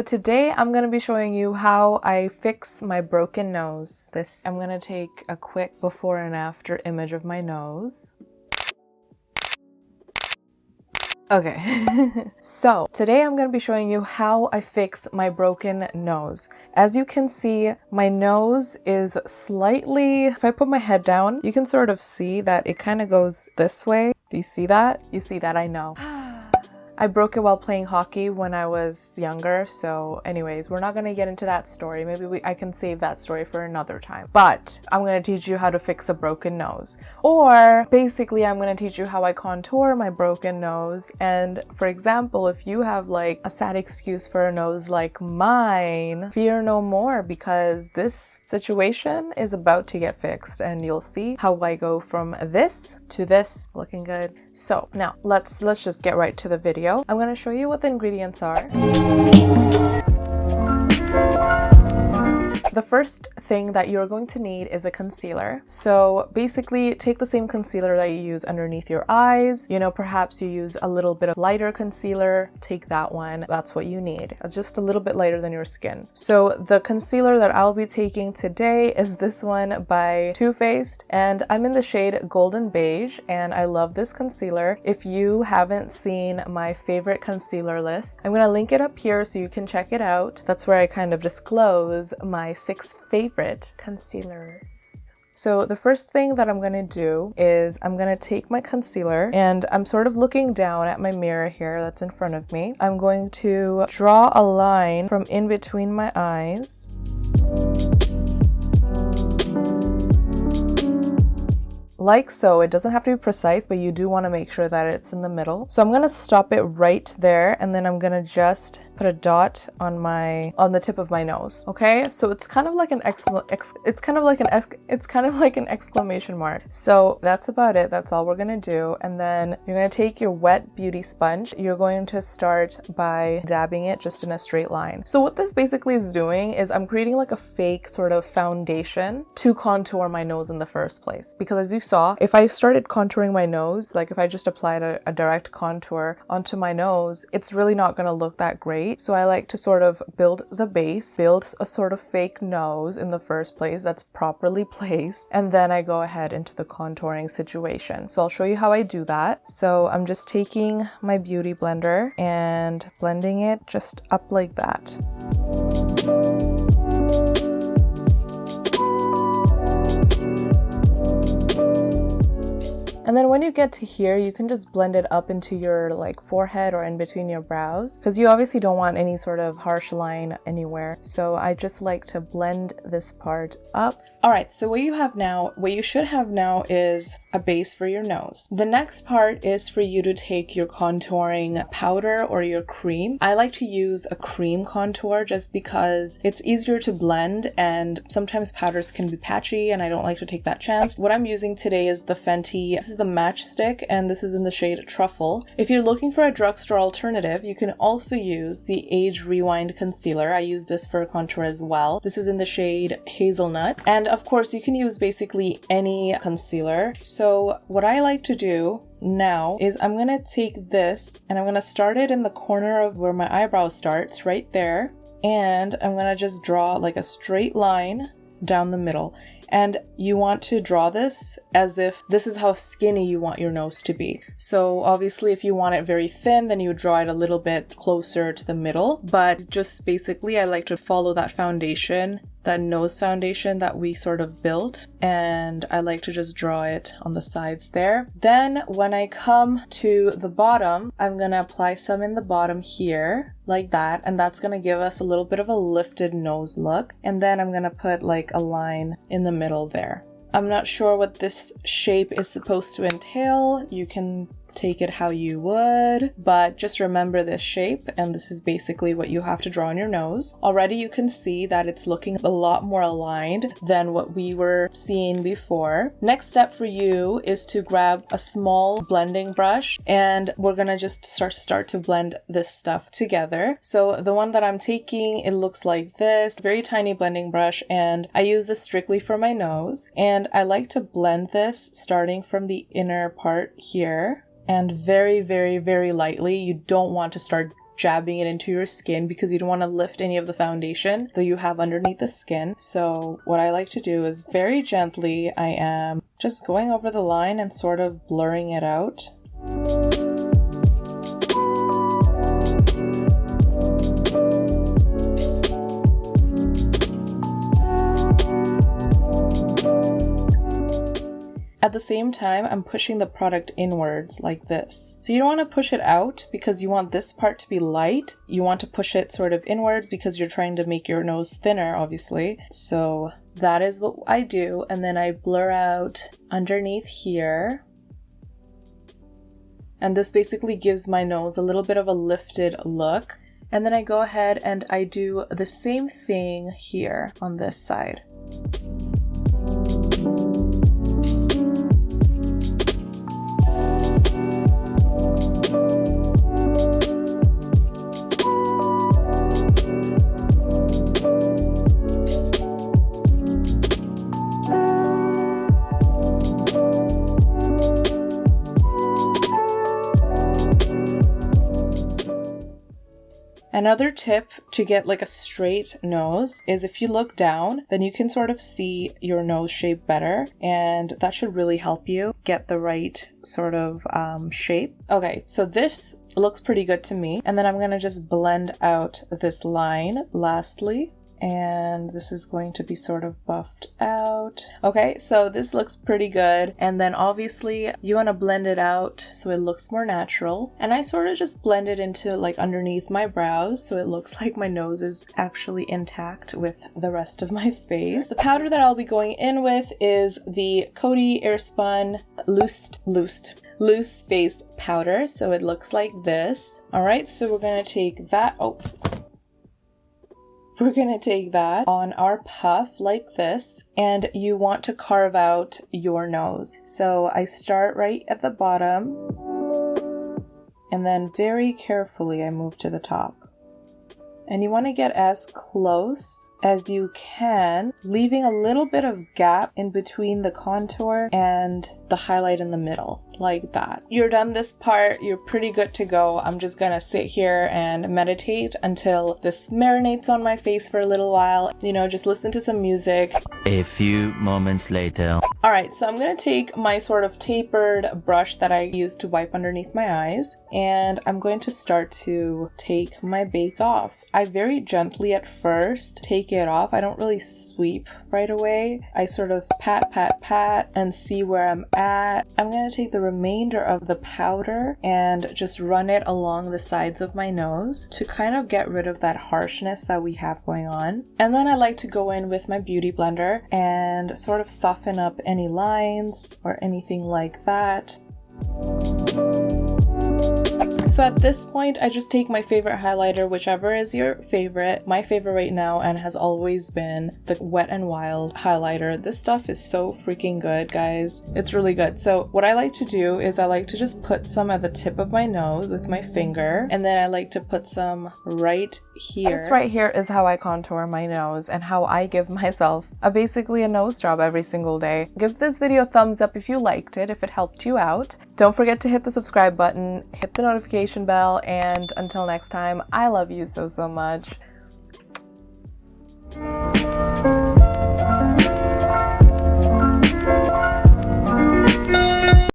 today I'm going to be showing you how I fix my broken nose. I'm going to take a quick before and after image of my nose. Okay, so today I'm going to be showing you how I fix my broken nose. As you can see, my nose is slightly, if I put my head down, you can sort of see that it kind of goes this way. Do you see that? You see that, I know. I broke it while playing hockey when I was younger, so anyways, we're not going to get into that story. Maybe I can save that story for another time. But I'm going to teach you how to fix a broken nose. Or basically, I'm going to teach you how I contour my broken nose. And for example, if you have like a sad excuse for a nose like mine, fear no more, because this situation is about to get fixed and you'll see how I go from this to this. Looking good. So now let's just get right to the video. I'm going to show you what the ingredients are. The first thing that you're going to need is a concealer. So basically take the same concealer that you use underneath your eyes. You know, perhaps you use a little bit of lighter concealer, take that one. That's what you need. Just a little bit lighter than your skin. So the concealer that I'll be taking today is this one by Too Faced, and I'm in the shade Golden Beige, and I love this concealer. If you haven't seen my favorite concealer list, I'm gonna link it up here so you can check it out. That's where I kind of disclose my 6 favorite concealers. So the first thing that I'm going to do is I'm going to take my concealer and I'm sort of looking down at my mirror here that's in front of me. I'm going to draw a line from in between my eyes. Like so. It doesn't have to be precise, but you do want to make sure that it's in the middle. So I'm going to stop it right there, and then I'm going to just put a dot on the tip of my nose. Okay? So it's kind of like an exclamation mark. So that's about it. That's all we're going to do. And then you're going to take your wet beauty sponge. You're going to start by dabbing it just in a straight line. So what this basically is doing is I'm creating like a fake sort of foundation to contour my nose in the first place, because as you saw, if I started contouring my nose, like if I just applied a direct contour onto my nose, it's really not going to look that great. So I like to sort of build the base, build a sort of fake nose in the first place that's properly placed, and then I go ahead into the contouring situation. So I'll show you how I do that. So I'm just taking my beauty blender and blending it just up like that. And then when you get to here, you can just blend it up into your like forehead or in between your brows, because you obviously don't want any sort of harsh line anywhere. So I just like to blend this part up. All right, so what you should have now is a base for your nose. The next part is for you to take your contouring powder or your cream. I like to use a cream contour just because it's easier to blend, and sometimes powders can be patchy and I don't like to take that chance. What I'm using today is the Fenty. This is the Matchstick, and this is in the shade Truffle. If you're looking for a drugstore alternative, you can also use the Age Rewind concealer. I use this for contour as well. This is in the shade Hazelnut, and of course you can use basically any concealer. So what I like to do now is I'm gonna take this and I'm gonna start it in the corner of where my eyebrow starts, right there, and I'm gonna just draw like a straight line down the middle. And you want to draw this as if this is how skinny you want your nose to be. So obviously if you want it very thin, then you would draw it a little bit closer to the middle. But just basically I like to follow that foundation, that nose foundation that we sort of built, and I like to just draw it on the sides there. Then when I come to the bottom, I'm gonna apply some in the bottom here, like that, and that's gonna give us a little bit of a lifted nose look. And then I'm gonna put like a line in the middle there. I'm not sure what this shape is supposed to entail. You can take it how you would, but just remember this shape, and this is basically what you have to draw on your nose. Already you can see that it's looking a lot more aligned than what we were seeing before. Next step for you is to grab a small blending brush, and we're gonna just start to blend this stuff together. So the one that I'm taking, it looks like this, very tiny blending brush, and I use this strictly for my nose, and I like to blend this starting from the inner part here, and very, very, very lightly. You don't want to start jabbing it into your skin because you don't want to lift any of the foundation that you have underneath the skin. So what I like to do is very gently, I am just going over the line and sort of blurring it out. At the same time, I'm pushing the product inwards like this. So you don't want to push it out because you want this part to be light. You want to push it sort of inwards because you're trying to make your nose thinner, obviously. So that is what I do. And then I blur out underneath here. And this basically gives my nose a little bit of a lifted look. And then I go ahead and I do the same thing here on this side. Another tip to get like a straight nose is if you look down, then you can sort of see your nose shape better, and that should really help you get the right sort of shape. Okay, so this looks pretty good to me. And then I'm gonna just blend out this line lastly. And this is going to be sort of buffed out. Okay, so this looks pretty good. And then obviously you want to blend it out so it looks more natural. And I sort of just blend it into like underneath my brows so it looks like my nose is actually intact with the rest of my face. The powder that I'll be going in with is the Coty Airspun Loose Face Powder. So it looks like this. All right, so we're gonna take that. We're gonna take that on our puff like this, and you want to carve out your nose. So I start right at the bottom, and then very carefully I move to the top. And you want to get as close as you can, leaving a little bit of gap in between the contour and the highlight in the middle, like that. You're done this part, you're pretty good to go. I'm just gonna sit here and meditate until this marinates on my face for a little while. You know, just listen to some music. A few moments later. Alright, so I'm gonna take my sort of tapered brush that I use to wipe underneath my eyes, and I'm going to start to take my bake off. I very gently at first take it off. I don't really sweep right away. I sort of pat and see where I'm at. I'm gonna take the remainder of the powder and just run it along the sides of my nose to kind of get rid of that harshness that we have going on. And then I like to go in with my beauty blender and sort of soften up any lines or anything like that. So at this point, I just take my favorite highlighter, whichever is your favorite. My favorite right now and has always been the Wet n Wild highlighter. This stuff is so freaking good, guys. It's really good. So what I like to do is I like to just put some at the tip of my nose with my finger, and then I like to put some right here. This right here is how I contour my nose and how I give myself basically a nose job every single day. Give this video a thumbs up if you liked it, if it helped you out. Don't forget to hit the subscribe button, hit the notification bell, and until next time, I love you so much.